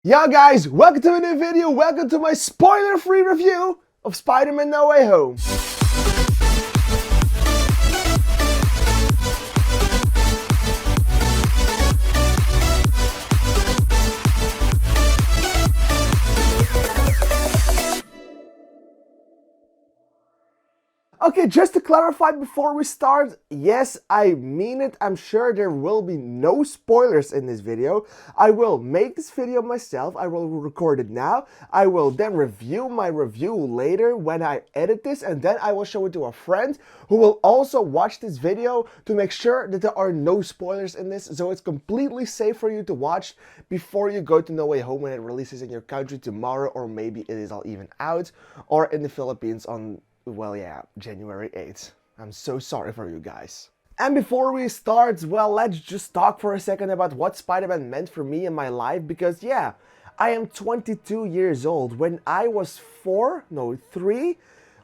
Yo guys, welcome to a new video, welcome to my spoiler-free review of Spider-Man No Way Home. Okay, just to clarify before we start, yes, I mean it. I'm sure there will be no spoilers in this video. I will make this video myself. I will record it now. I will then review my review later when I edit this, and then I will show it to a friend who will also watch this video to make sure that there are no spoilers in this, so it's completely safe for you to watch before you go to No Way Home when it releases in your country tomorrow, or maybe it is all even out, or in the Philippines on, well, yeah, January 8th. I'm so sorry for you guys. And before we start, well, let's just talk for a second about what Spider-Man meant for me in my life, because yeah, I am 22 years old. When I was 3,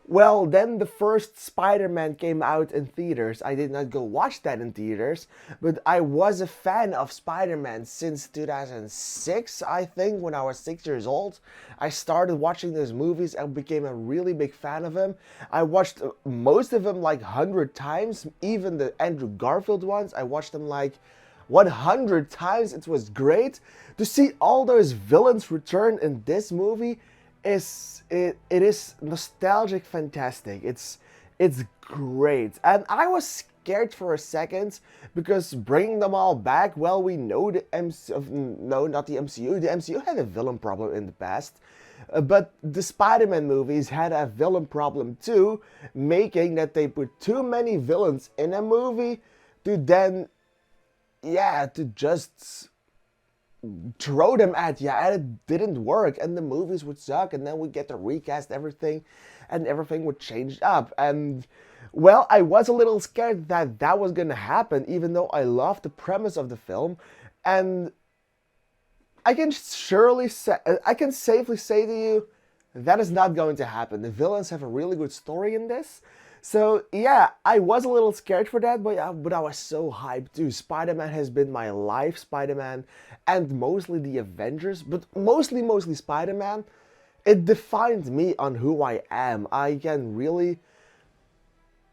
well, then the first Spider-Man came out in theaters. I did not go watch that in theaters, but I was a fan of Spider-Man since 2006, I think, when I was 6 years old. I started watching those movies and became a really big fan of him. I watched most of them like 100 times, even the Andrew Garfield ones. I watched them like 100 times. It was great to see all those villains return in this movie. It is nostalgic fantastic. It's great. And I was scared for a second because bringing them all back, well, we know the not the MCU. The MCU had a villain problem in the past. But the Spider-Man movies had a villain problem too, making that they put too many villains in a movie to then, yeah, to just throw them at you, and it didn't work, and the movies would suck, and then we get to recast everything, and everything would change up. And well, I was a little scared that that was gonna happen, even though I loved the premise of the film. And I can safely say to you that is not going to happen. The villains have a really good story in this. So yeah, I was a little scared for that, but I was so hyped too. Spider-Man has been my life, Spider-Man, and mostly the Avengers, but mostly Spider-Man. It defined me on who I am. I can really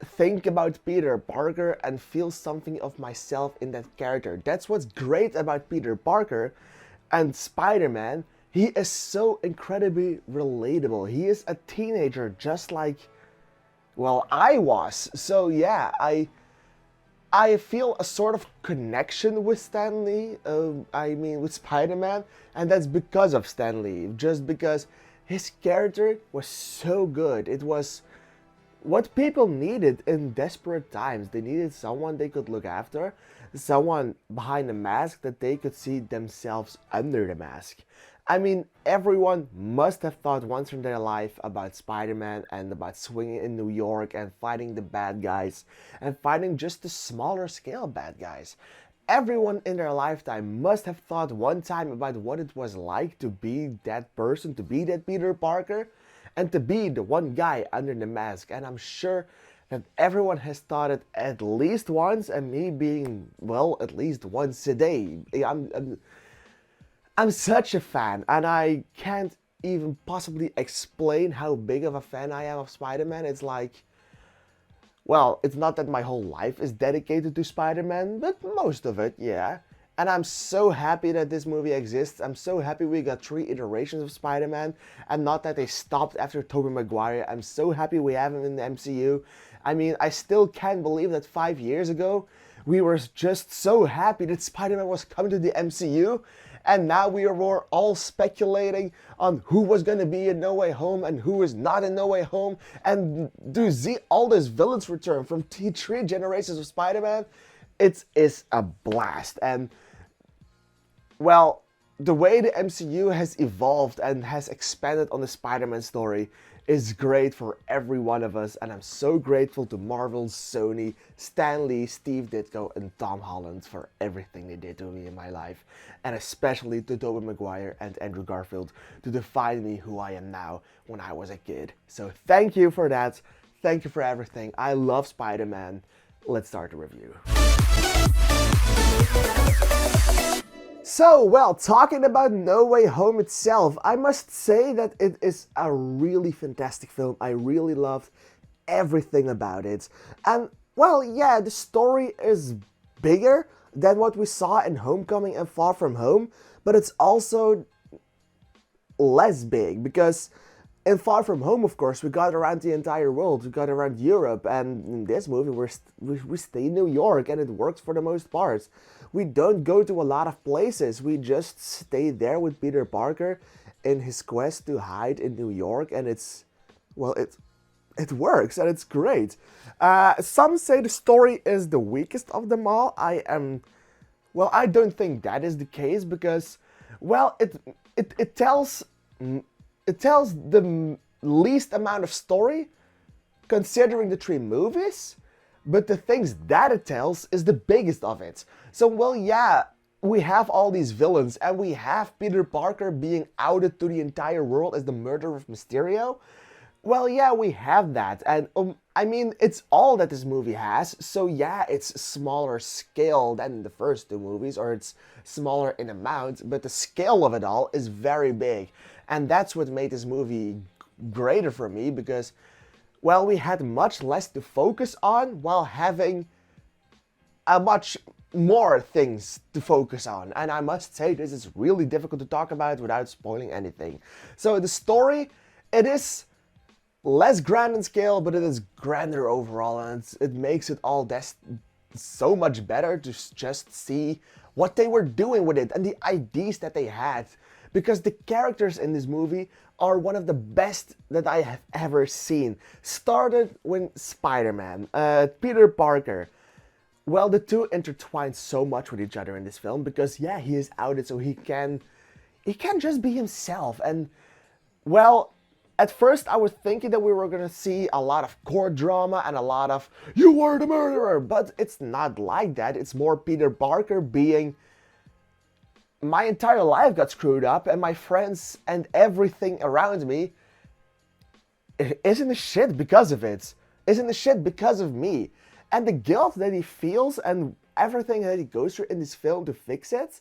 think about Peter Parker and feel something of myself in that character. That's what's great about Peter Parker and Spider-Man. He is so incredibly relatable. He is a teenager just like, well, I was. So yeah, I feel a sort of connection with Stan Lee, with Spider-Man, and that's because of Stan Lee, just because his character was so good. It was what people needed in desperate times. They needed someone they could look after, someone behind the mask that they could see themselves under the mask. I mean, everyone must have thought once in their life about Spider-Man and about swinging in New York and fighting the bad guys and fighting just the smaller scale bad guys. Everyone in their lifetime must have thought one time about what it was like to be that person, to be that Peter Parker, and to be the one guy under the mask. And I'm sure that everyone has thought it at least once, and me being, well, at least once a day. I'm such a fan, and I can't even possibly explain how big of a fan I am of Spider-Man. It's like, well, it's not that my whole life is dedicated to Spider-Man, but most of it, yeah. And I'm so happy that this movie exists. I'm so happy we got 3 iterations of Spider-Man, and not that they stopped after Tobey Maguire. I'm so happy we have him in the MCU. I mean, I still can't believe that 5 years ago, we were just so happy that Spider-Man was coming to the MCU. And now we are all speculating on who was going to be in No Way Home and who is not in No Way Home. And to see all these villains return from 3 generations of Spider-Man, it is a blast. And, well, the way the MCU has evolved and has expanded on the Spider-Man story is great for every one of us, and I'm so grateful to Marvel, Sony, Stan Lee, Steve Ditko, and Tom Holland for everything they did to me in my life, and especially to Tobey Maguire and Andrew Garfield to define me who I am now when I was a kid. So thank you for that. Thank you for everything. I love Spider-Man. Let's start the review. So, well, talking about No Way Home itself, I must say that it is a really fantastic film. I really loved everything about it. And, well, yeah, the story is bigger than what we saw in Homecoming and Far From Home, but it's also less big because in Far From Home, of course, we got around the entire world, we got around Europe, and in this movie we stay in New York, and it works for the most part. We don't go to a lot of places, we just stay there with Peter Parker in his quest to hide in New York, and well, it works, and it's great. Some say the story is the weakest of them all. Well, I don't think that is the case because, well, it tells the least amount of story considering the three movies, but the things that it tells is the biggest of it. So, well, yeah, we have all these villains and we have Peter Parker being outed to the entire world as the murderer of Mysterio. Well, yeah, we have that, and I mean, it's all that this movie has, so yeah, it's smaller scale than the first two movies, or it's smaller in amount, but the scale of it all is very big, and that's what made this movie greater for me, because, well, we had much less to focus on, while having a much more things to focus on, and I must say, this is really difficult to talk about without spoiling anything. So, the story, it is less grand in scale, but it is grander overall, and it makes it all so much better to just see what they were doing with it and the ideas that they had. Because the characters in this movie are one of the best that I have ever seen. Started with Spider-Man, Peter Parker. Well, the two intertwine so much with each other in this film because, yeah, he is outed, so he can just be himself. And, well, at first, I was thinking that we were gonna see a lot of court drama and a lot of "you were the murderer," but it's not like that. It's more Peter Parker being, my entire life got screwed up, and my friends and everything around me isn't a shit because of it. Isn't a shit because of me. And the guilt that he feels and everything that he goes through in this film to fix it,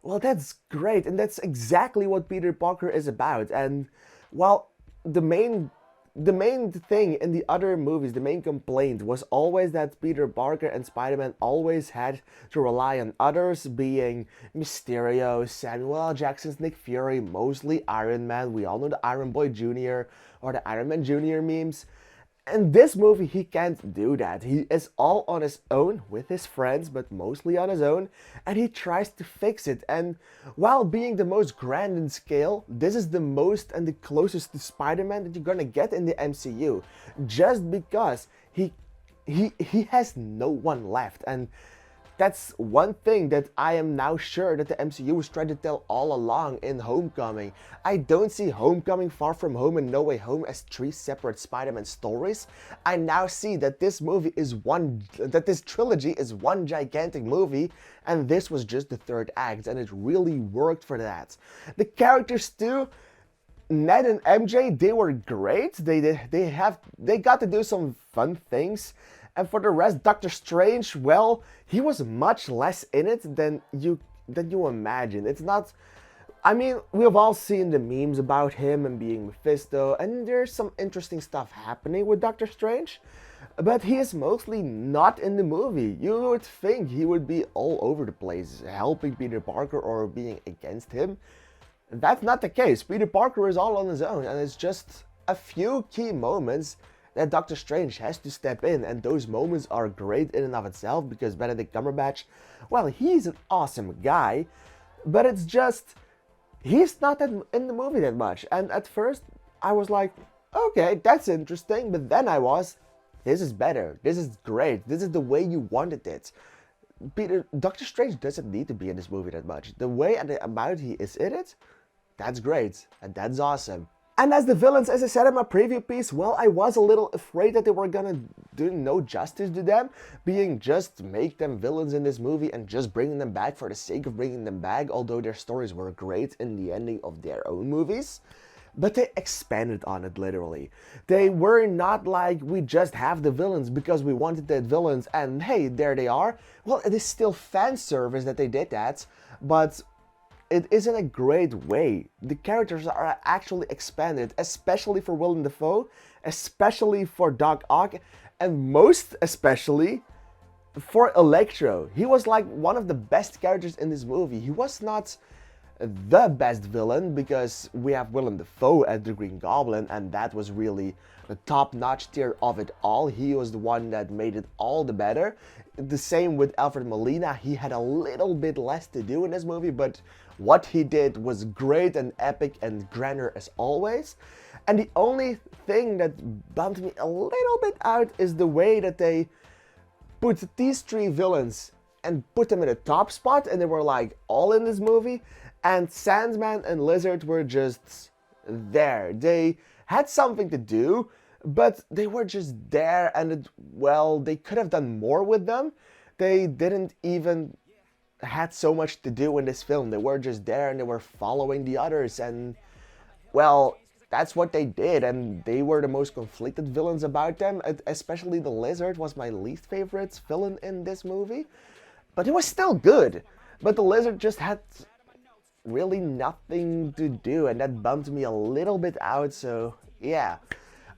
well, that's great, and that's exactly what Peter Parker is about. And, well, the main thing in the other movies, the main complaint was always that Peter Parker and Spider-Man always had to rely on others, being Mysterio, Samuel L. Jackson's Nick Fury, mostly Iron Man. We all know the Iron Boy Jr. or the Iron Man Jr. memes. In this movie, he can't do that. He is all on his own with his friends, but mostly on his own, and he tries to fix it. And while being the most grand in scale, this is the most and the closest to Spider-Man that you're gonna get in the MCU, just because he has no one left. And that's one thing that I am now sure that the MCU was trying to tell all along in Homecoming. I don't see Homecoming, Far From Home, and No Way Home as three separate Spider-Man stories. I now see that this trilogy is one gigantic movie, and this was just the third act, and it really worked for that. The characters too, Ned and MJ, they were great. They got to do some fun things. And for the rest, Doctor Strange, well, he was much less in it than you imagine. It's not, I mean, we've all seen the memes about him and being Mephisto, and there's some interesting stuff happening with Doctor Strange, but he is mostly not in the movie. You would think he would be all over the place, helping Peter Parker or being against him. That's not the case. Peter Parker is all on his own, and it's just a few key moments that Doctor Strange has to step in, and those moments are great in and of itself because Benedict Cumberbatch, well, he's an awesome guy, but it's just, he's not in the movie that much. And at first, I was like, okay, that's interesting, but then this is better, this is great, this is the way you wanted it. Doctor Strange doesn't need to be in this movie that much. The way and the amount he is in it, that's great, and that's awesome. And as the villains, as I said in my preview piece, well, I was a little afraid that they were gonna do no justice to them, being just make them villains in this movie and just bringing them back for the sake of bringing them back, although their stories were great in the ending of their own movies. but they expanded on it literally. They were not like, we just have the villains because we wanted the villains and hey, there they are. Well, it is still fan service that they did that, but it is in a great way. The characters are actually expanded, especially for Willem Dafoe, especially for Doc Ock, and most especially for Electro. He was like one of the best characters in this movie. He was not the best villain because we have Willem Dafoe as the Green Goblin, and that was really the top-notch tier of it all. He was the one that made it all the better. The same with Alfred Molina. He had a little bit less to do in this movie, but what he did was great and epic and grander as always. And the only thing that bumped me a little bit out is the way that they put these three villains and put them in a top spot, and they were like all in this movie, and Sandman and Lizard were just there. They had something to do, but they were just there, and well, they could have done more with them. They didn't even had so much to do in this film. They were just there and they were following the others, and well, that's what they did, and they were the most conflicted villains about them. Especially the Lizard was my least favorite villain in this movie, but it was still good. But the Lizard just had really nothing to do, and that bumped me a little bit out, so yeah.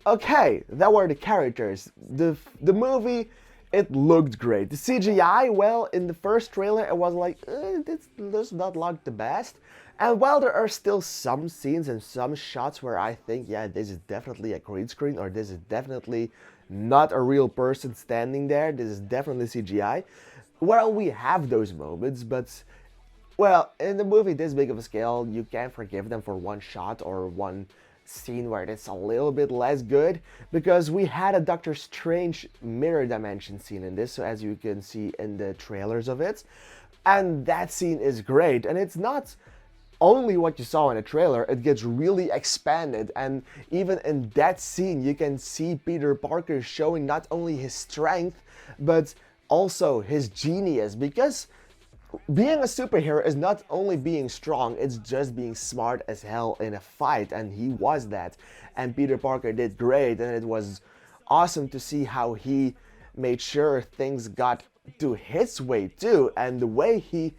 Okay, that were the characters. The movie, it looked great. The CGI, well, in the first trailer it was like, this does not look the best. And while there are still some scenes and some shots where I think, yeah, this is definitely a green screen, or this is definitely not a real person standing there, this is definitely CGI. Well, we have those moments, but well, in a movie this big of a scale, you can't forgive them for one shot or one scene where it's a little bit less good, because we had a Doctor Strange mirror dimension scene in this, so as you can see in the trailers of it, and that scene is great, and it's not only what you saw in the trailer, it gets really expanded, and even in that scene you can see Peter Parker showing not only his strength, but also his genius, because being a superhero is not only being strong, it's just being smart as hell in a fight, and he was that. And Peter Parker did great, and it was awesome to see how he made sure things got to his way too, and the way he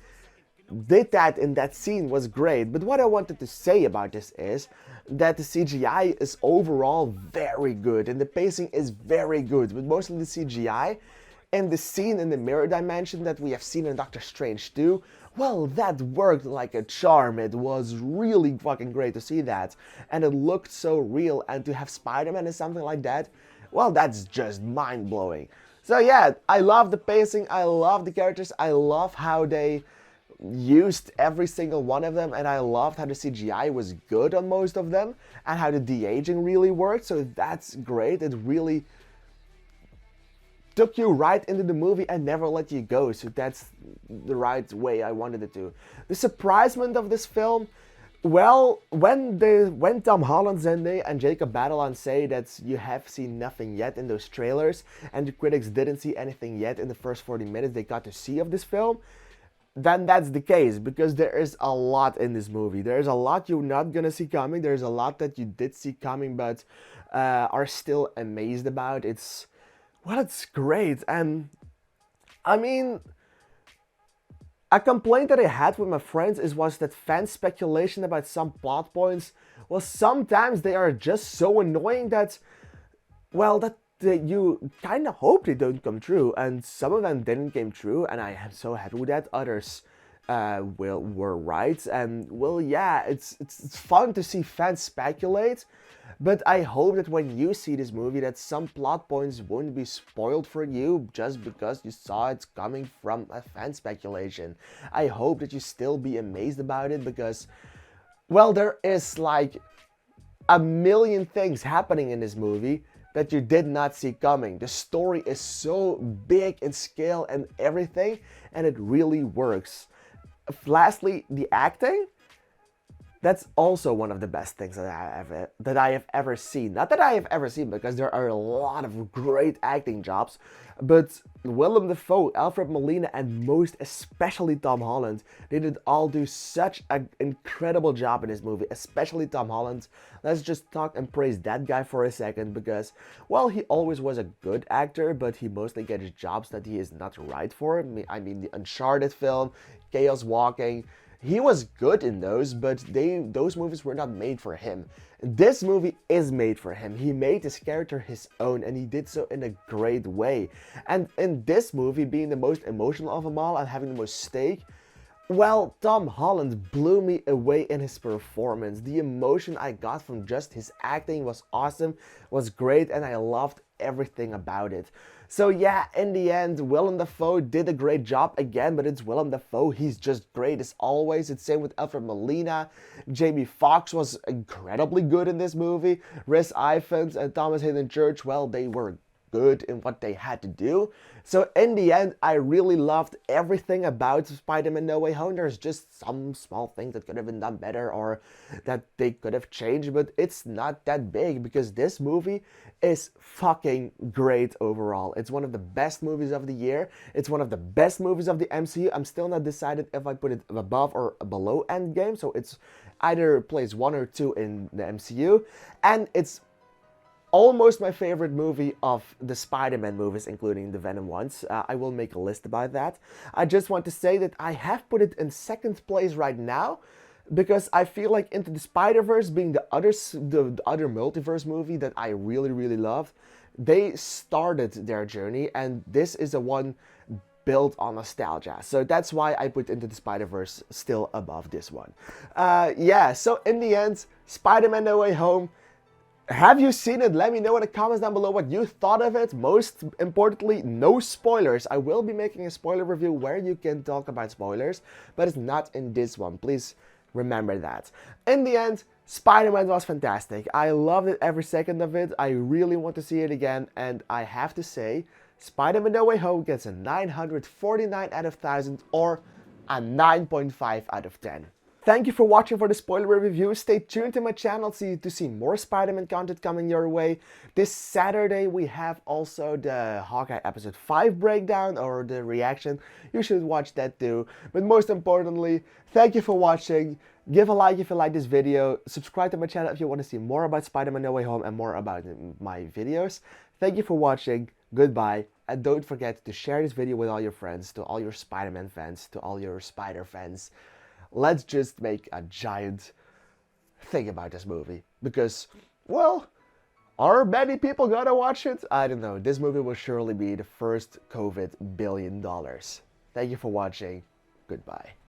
did that in that scene was great. But what I wanted to say about this is that the CGI is overall very good, and the pacing is very good, but mostly the CGI. And the scene in the mirror dimension that we have seen in Doctor Strange 2, well, that worked like a charm. It was really fucking great to see that. And it looked so real, and to have Spider-Man and something like that, well, that's just mind-blowing. So yeah, I love the pacing, I love the characters, I love how they used every single one of them, and I loved how the CGI was good on most of them, and how the de-aging really worked, so that's great. It really took you right into the movie and never let you go, so that's the right way I wanted it to. The surprisement of this film, well, when Tom Holland, Zendaya, and Jacob Batalon say that you have seen nothing yet in those trailers, and the critics didn't see anything yet in the first 40 minutes they got to see of this film, then that's the case, because there is a lot in this movie. There is a lot you're not gonna see coming, there's a lot that you did see coming but are still amazed about. Well, it's great, and I mean, a complaint that I had with my friends was that fan speculation about some plot points, well, sometimes they are just so annoying that, well, that you kind of hope they don't come true, and some of them didn't come true, and I am so happy with that. Others were right, and well, yeah, it's fun to see fans speculate. But I hope that when you see this movie that some plot points won't be spoiled for you just because you saw it coming from a fan speculation. I hope that you still be amazed about it because, well, there is like a million things happening in this movie that you did not see coming. The story is so big in scale and everything, and it really works. Lastly, the acting. That's also one of the best things that I have ever seen. Not that I have ever seen, because there are a lot of great acting jobs, but Willem Dafoe, Alfred Molina, and most especially Tom Holland, they did all do such an incredible job in this movie, especially Tom Holland. Let's just talk and praise that guy for a second, because, well, he always was a good actor, but he mostly gets jobs that he is not right for. I mean the Uncharted film, Chaos Walking. He was good in those, but those movies were not made for him. This movie is made for him. He made his character his own, and he did so in a great way. And in this movie, being the most emotional of them all and having the most stake, well, Tom Holland blew me away in his performance. The emotion I got from just his acting was awesome, was great, and I loved everything about it. So yeah, in the end, Willem Dafoe did a great job again, but it's Willem Dafoe. He's just great as always. It's same with Alfred Molina. Jamie Foxx was incredibly good in this movie. Rhys Ifans and Thomas Hayden Church, well, they were good in what they had to do. So in the end, I really loved everything about Spider-Man No Way Home. There's just some small things that could have been done better or that they could have changed, but it's not that big because this movie is fucking great overall. It's one of the best movies of the year. It's one of the best movies of the MCU. I'm still not decided if I put it above or below Endgame, so it's either place 1 or 2 in the MCU, and it's almost my favorite movie of the Spider-Man movies, including the Venom ones. I will make a list about that. I just want to say that I have put it in second place right now because I feel like Into the Spider-Verse, being the other multiverse movie that I really, really loved, they started their journey, and this is a one built on nostalgia. So that's why I put Into the Spider-Verse still above this one. Yeah, so in the end, Spider-Man No Way Home, have you seen it? Let me know in the comments down below what you thought of it. Most importantly, no spoilers. I will be making a spoiler review where you can talk about spoilers, but it's not in this one. Please remember that. In the end, Spider-Man was fantastic. I loved it every second of it. I really want to see it again, and I have to say, Spider-Man No Way Home gets a 949 out of 1,000 or a 9.5 out of 10. Thank you for watching for the spoiler review. Stay tuned to my channel to see more Spider-Man content coming your way. This Saturday we have also the Hawkeye episode 5 breakdown or the reaction. You should watch that too. But most importantly, thank you for watching. Give a like if you like this video. Subscribe to my channel if you want to see more about Spider-Man No Way Home and more about my videos. Thank you for watching. Goodbye. And don't forget to share this video with all your friends, to all your Spider-Man fans, to all your Spider fans. Let's just make a giant thing about this movie. Because, well, are many people gonna watch it? I don't know. This movie will surely be the first COVID $1 billion. Thank you for watching. Goodbye.